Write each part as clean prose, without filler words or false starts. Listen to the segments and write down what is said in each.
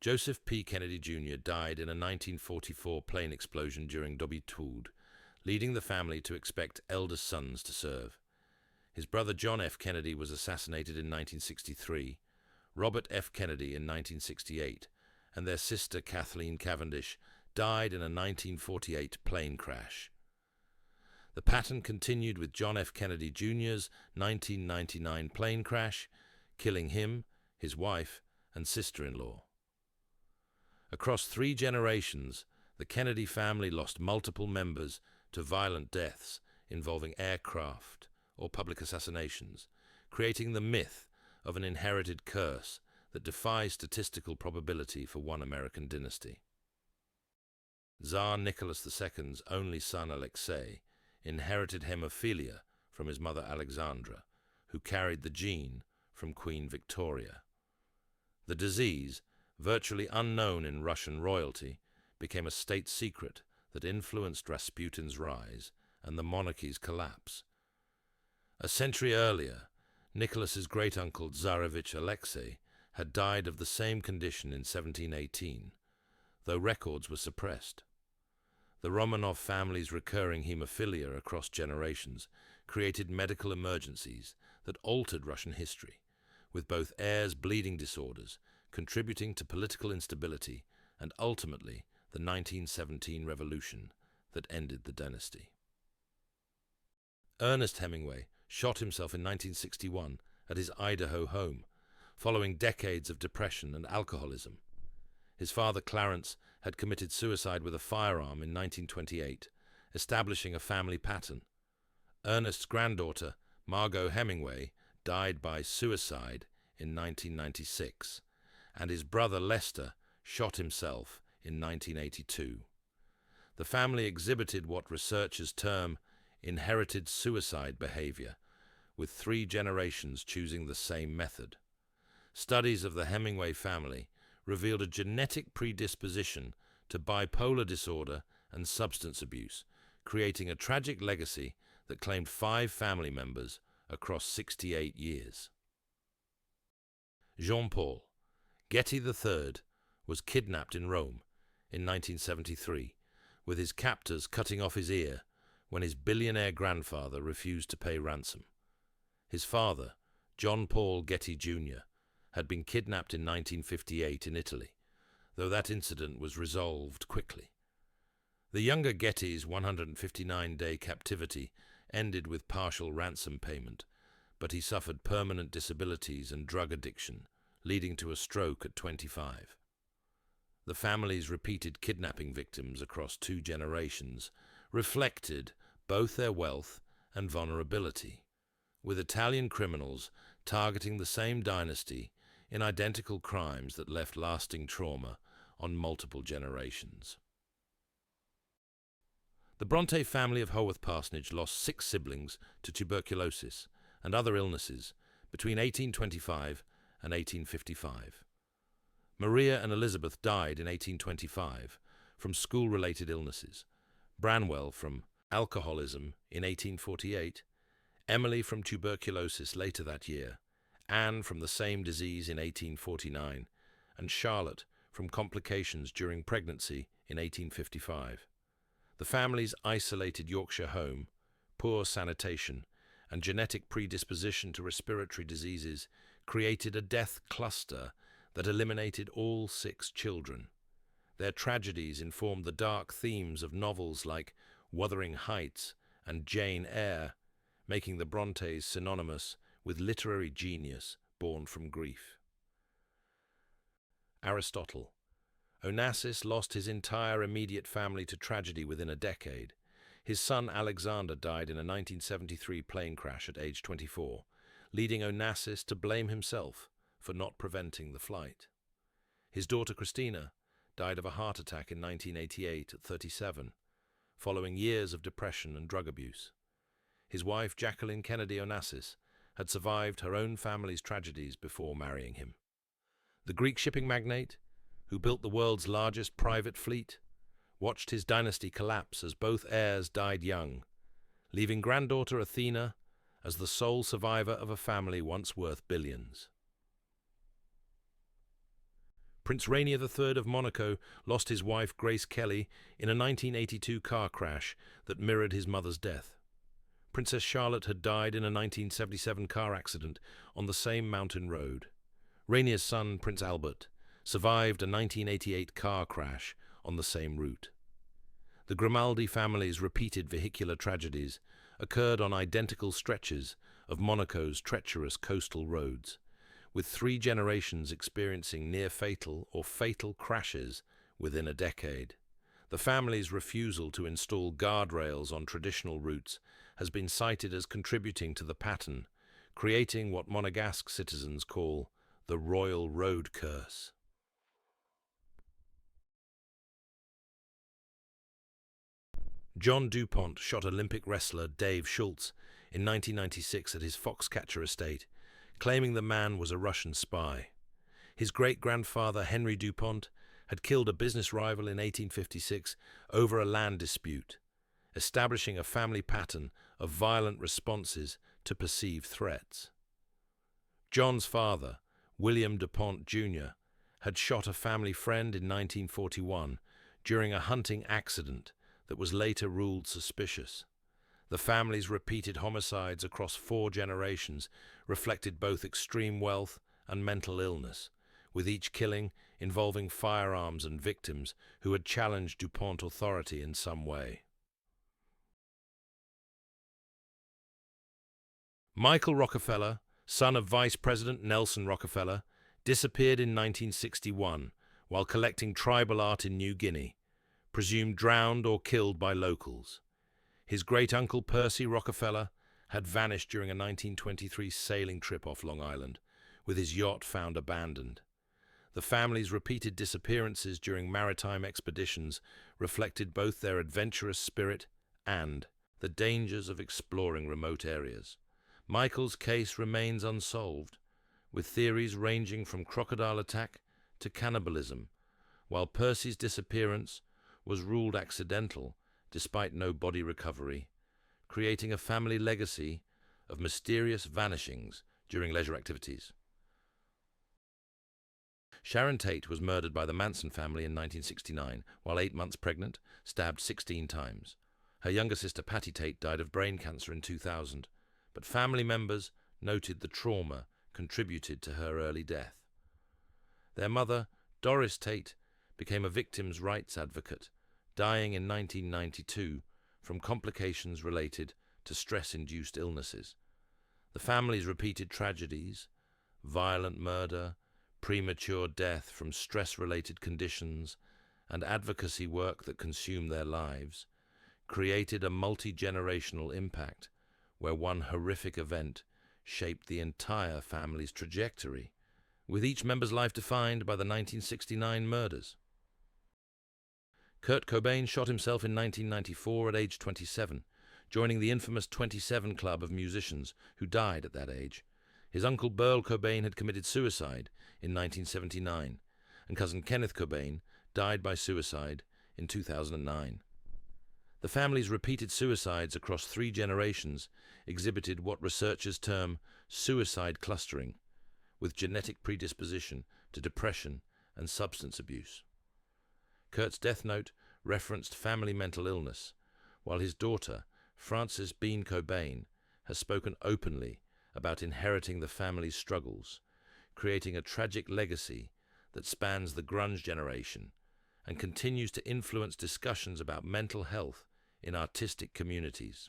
Joseph P. Kennedy Jr. died in a 1944 plane explosion during Morbid, leading the family to expect eldest sons to serve. His brother John F. Kennedy was assassinated in 1963, Robert F. Kennedy in 1968, and their sister Kathleen Cavendish died in a 1948 plane crash. The pattern continued with John F. Kennedy Jr.'s 1999 plane crash, killing him, his wife, and sister-in-law. Across 3 generations, the Kennedy family lost multiple members to violent deaths involving aircraft or public assassinations, creating the myth of an inherited curse that defies statistical probability for one American dynasty. Tsar Nicholas II's only son Alexei inherited hemophilia from his mother Alexandra, who carried the gene from Queen Victoria. The disease, virtually unknown in Russian royalty, became a state secret that influenced Rasputin's rise and the monarchy's collapse. A century earlier, Nicholas's great-uncle Tsarevich Alexei had died of the same condition in 1718, though records were suppressed. The Romanov family's recurring hemophilia across generations created medical emergencies that altered Russian history, with both heirs' bleeding disorders contributing to political instability and ultimately the 1917 revolution that ended the dynasty. Ernest Hemingway shot himself in 1961 at his Idaho home, following decades of depression and alcoholism. His father, Clarence, had committed suicide with a firearm in 1928, establishing a family pattern. Ernest's granddaughter, Margot Hemingway, died by suicide in 1996, and his brother Lester shot himself in 1982. The family exhibited what researchers term inherited suicide behavior, with 3 generations choosing the same method. Studies of the Hemingway family revealed a genetic predisposition to bipolar disorder and substance abuse, creating a tragic legacy that claimed 5 family members across 68 years. Jean-Paul Getty III was kidnapped in Rome in 1973, with his captors cutting off his ear when his billionaire grandfather refused to pay ransom. His father, John Paul Getty Jr., had been kidnapped in 1958 in Italy, though that incident was resolved quickly. The younger Getty's 159-day captivity ended with partial ransom payment, but he suffered permanent disabilities and drug addiction, leading to a stroke at 25. The family's repeated kidnapping victims across 2 generations reflected both their wealth and vulnerability, with Italian criminals targeting the same dynasty in identical crimes that left lasting trauma on multiple generations. The Bronte family of Haworth Parsonage lost 6 siblings to tuberculosis and other illnesses between 1825 and 1855. Maria and Elizabeth died in 1825 from school-related illnesses, Branwell from alcoholism in 1848, Emily from tuberculosis later that year, Anne from the same disease in 1849, and Charlotte from complications during pregnancy in 1855. The family's isolated Yorkshire home, poor sanitation, and genetic predisposition to respiratory diseases created a death cluster that eliminated all 6 children. Their tragedies informed the dark themes of novels like Wuthering Heights and Jane Eyre, making the Brontes synonymous with literary genius born from grief. Aristotle. Onassis lost his entire immediate family to tragedy within a decade. His son Alexander died in a 1973 plane crash at age 24, leading Onassis to blame himself for not preventing the flight. His daughter Christina died of a heart attack in 1988 at 37, following years of depression and drug abuse. His wife Jacqueline Kennedy Onassis had survived her own family's tragedies before marrying him. The Greek shipping magnate, who built the world's largest private fleet, watched his dynasty collapse as both heirs died young, leaving granddaughter Athena as the sole survivor of a family once worth billions. Prince Rainier III of Monaco lost his wife Grace Kelly in a 1982 car crash that mirrored his mother's death. Princess Charlotte had died in a 1977 car accident on the same mountain road. Rainier's son, Prince Albert, survived a 1988 car crash on the same route. The Grimaldi family's repeated vehicular tragedies occurred on identical stretches of Monaco's treacherous coastal roads, with 3 generations experiencing near-fatal or fatal crashes within a decade. The family's refusal to install guardrails on traditional routes has been cited as contributing to the pattern, creating what Monegasque citizens call the Royal Road Curse. John DuPont shot Olympic wrestler Dave Schultz in 1996 at his Foxcatcher estate, claiming the man was a Russian spy. His great-grandfather, Henry DuPont, had killed a business rival in 1856 over a land dispute, establishing a family pattern of violent responses to perceived threats. John's father, William DuPont Jr., had shot a family friend in 1941 during a hunting accident that was later ruled suspicious. The family's repeated homicides across 4 generations reflected both extreme wealth and mental illness, with each killing involving firearms and victims who had challenged DuPont authority in some way. Michael Rockefeller, son of Vice President Nelson Rockefeller, disappeared in 1961 while collecting tribal art in New Guinea, presumed drowned or killed by locals. His great-uncle Percy Rockefeller had vanished during a 1923 sailing trip off Long Island, with his yacht found abandoned. The family's repeated disappearances during maritime expeditions reflected both their adventurous spirit and the dangers of exploring remote areas. Michael's case remains unsolved, with theories ranging from crocodile attack to cannibalism, while Percy's disappearance was ruled accidental despite no body recovery, creating a family legacy of mysterious vanishings during leisure activities. Sharon Tate was murdered by the Manson family in 1969 while 8 months pregnant, stabbed 16 times. Her younger sister Patty Tate died of brain cancer in 2000, but family members noted the trauma contributed to her early death. Their mother, Doris Tate, became a victims' rights advocate, dying in 1992 from complications related to stress-induced illnesses. The family's repeated tragedies, violent murder, premature death from stress-related conditions, and advocacy work that consumed their lives, created a multi-generational impact where one horrific event shaped the entire family's trajectory, with each member's life defined by the 1969 murders. Kurt Cobain shot himself in 1994 at age 27, joining the infamous 27 Club of musicians who died at that age. His uncle Burl Cobain had committed suicide in 1979, and cousin Kenneth Cobain died by suicide in 2009. The family's repeated suicides across 3 generations exhibited what researchers term suicide clustering, with genetic predisposition to depression and substance abuse. Kurt's death note referenced family mental illness, while his daughter, Frances Bean Cobain, has spoken openly about inheriting the family's struggles, creating a tragic legacy that spans the grunge generation and continues to influence discussions about mental health in artistic communities.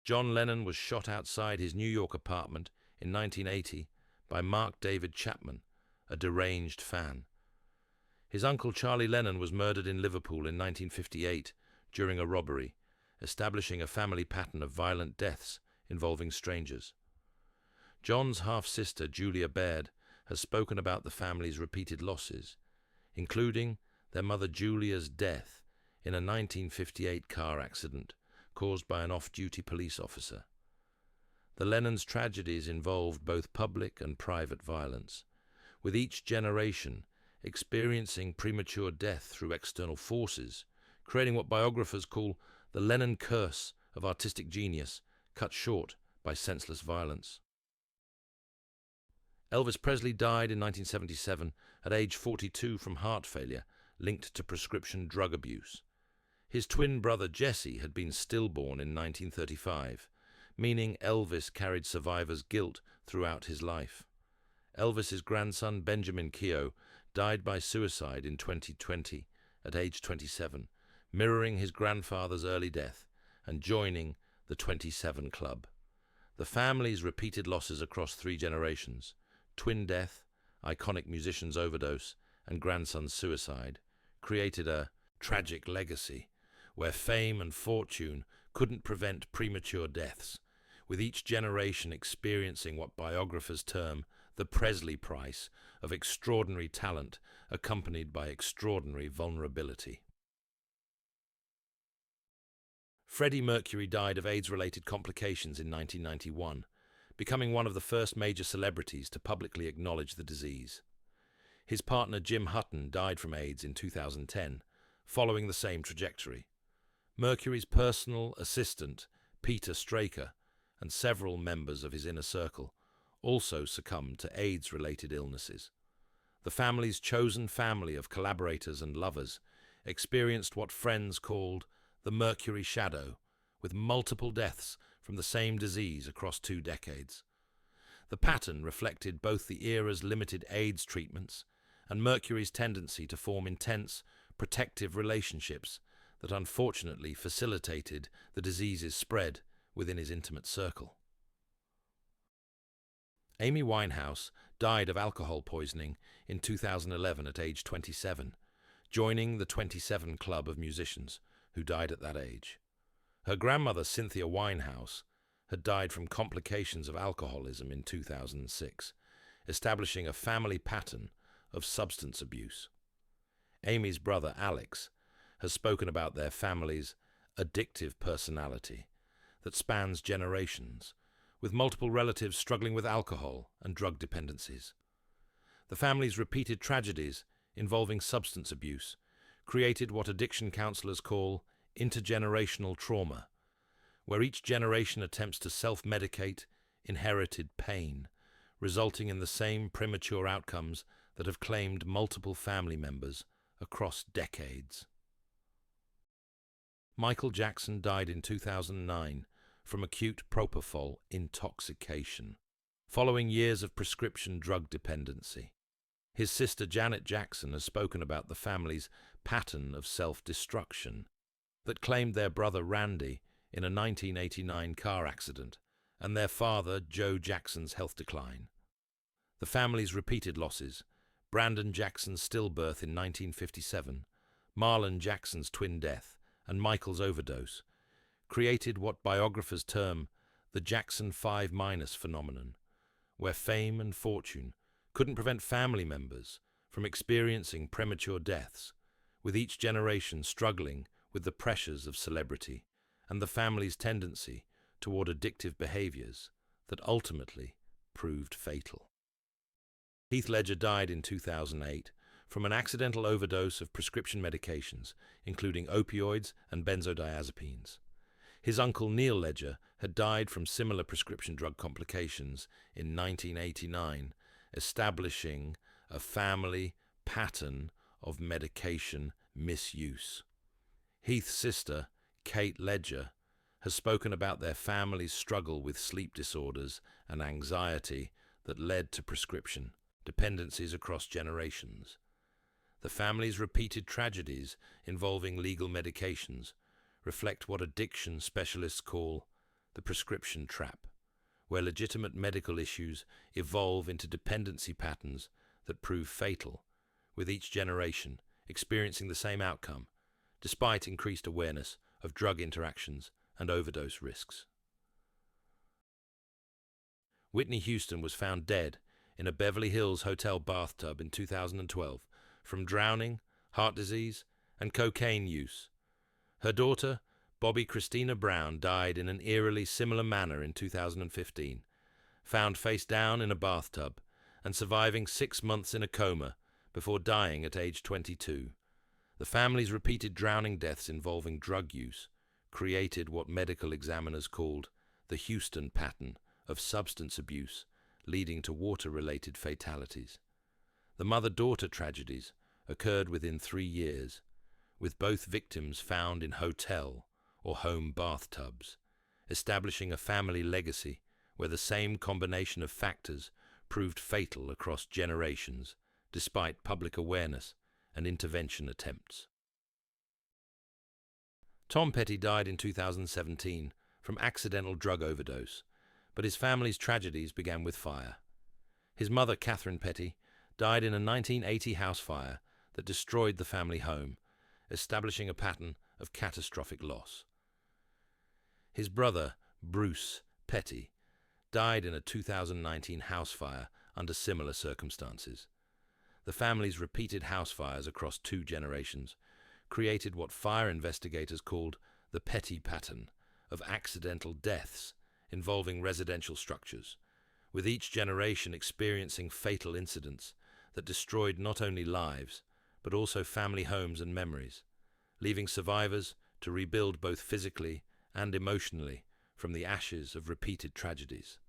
John Lennon was shot outside his New York apartment in 1980 by Mark David Chapman, a deranged fan. His uncle Charlie Lennon was murdered in Liverpool in 1958 during a robbery, establishing a family pattern of violent deaths involving strangers. John's half-sister Julia Baird has spoken about the family's repeated losses, including their mother Julia's death in a 1958 car accident caused by an off-duty police officer. The Lennons' tragedies involved both public and private violence, with each generation experiencing premature death through external forces, creating what biographers call the Lennon curse of artistic genius, cut short by senseless violence. Elvis Presley died in 1977 at age 42 from heart failure linked to prescription drug abuse. His twin brother Jesse had been stillborn in 1935, meaning Elvis carried survivor's guilt throughout his life. Elvis's grandson Benjamin Keogh died by suicide in 2020 at age 27, mirroring his grandfather's early death and joining the 27 Club. The family's repeated losses across 3 generations, twin death, iconic musician's overdose, and grandson's suicide, created a tragic legacy where fame and fortune couldn't prevent premature deaths, with each generation experiencing what biographers term the Presley price of extraordinary talent accompanied by extraordinary vulnerability. Freddie Mercury died of AIDS-related complications in 1991, becoming one of the first major celebrities to publicly acknowledge the disease. His partner Jim Hutton died from AIDS in 2010, following the same trajectory. Mercury's personal assistant, Peter Straker, and several members of his inner circle also succumbed to AIDS-related illnesses. The family's chosen family of collaborators and lovers experienced what friends called the Mercury shadow, with multiple deaths from the same disease across 2 decades. The pattern reflected both the era's limited AIDS treatments and Mercury's tendency to form intense, protective relationships that unfortunately facilitated the disease's spread within his intimate circle. Amy Winehouse died of alcohol poisoning in 2011 at age 27, joining the 27 Club of musicians who died at that age. Her grandmother, Cynthia Winehouse, had died from complications of alcoholism in 2006, establishing a family pattern of substance abuse. Amy's brother, Alex, has spoken about their family's addictive personality that spans generations, with multiple relatives struggling with alcohol and drug dependencies. The family's repeated tragedies involving substance abuse created what addiction counselors call intergenerational trauma, where each generation attempts to self-medicate inherited pain, resulting in the same premature outcomes that have claimed multiple family members across decades. Michael Jackson died in 2009 from acute propofol intoxication, following years of prescription drug dependency. His sister Janet Jackson has spoken about the family's pattern of self-destruction that claimed their brother Randy in a 1989 car accident and their father Joe Jackson's health decline. The family's repeated losses, Brandon Jackson's stillbirth in 1957, Marlon Jackson's twin death, and Michael's overdose, created what biographers term the Jackson 5- phenomenon, where fame and fortune couldn't prevent family members from experiencing premature deaths, with each generation struggling with the pressures of celebrity and the family's tendency toward addictive behaviors that ultimately proved fatal. Heath Ledger died in 2008 from an accidental overdose of prescription medications, including opioids and benzodiazepines. His uncle Neil Ledger had died from similar prescription drug complications in 1989, establishing a family pattern of medication misuse. Heath's sister, Kate Ledger, has spoken about their family's struggle with sleep disorders and anxiety that led to prescription dependencies across generations. The family's repeated tragedies involving legal medications reflect what addiction specialists call the prescription trap, where legitimate medical issues evolve into dependency patterns that prove fatal, with each generation experiencing the same outcome, despite increased awareness of drug interactions and overdose risks. Whitney Houston was found dead in a Beverly Hills hotel bathtub in 2012 from drowning, heart disease, and cocaine use. Her daughter, Bobby Christina Brown, died in an eerily similar manner in 2015, found face down in a bathtub and surviving 6 months in a coma before dying at age 22. The family's repeated drowning deaths involving drug use created what medical examiners called the Houston pattern of substance abuse, leading to water-related fatalities. The mother-daughter tragedies occurred within 3 years, with both victims found in hotel or home bathtubs, establishing a family legacy where the same combination of factors proved fatal across generations, despite public awareness and intervention attempts. Tom Petty died in 2017 from accidental drug overdose, but his family's tragedies began with fire. His mother, Catherine Petty, died in a 1980 house fire that destroyed the family home, establishing a pattern of catastrophic loss. His brother, Bruce Petty, died in a 2019 house fire under similar circumstances. The family's repeated house fires across 2 generations created what fire investigators called the Petty pattern of accidental deaths involving residential structures, with each generation experiencing fatal incidents that destroyed not only lives, but also family homes and memories, leaving survivors to rebuild both physically and emotionally from the ashes of repeated tragedies.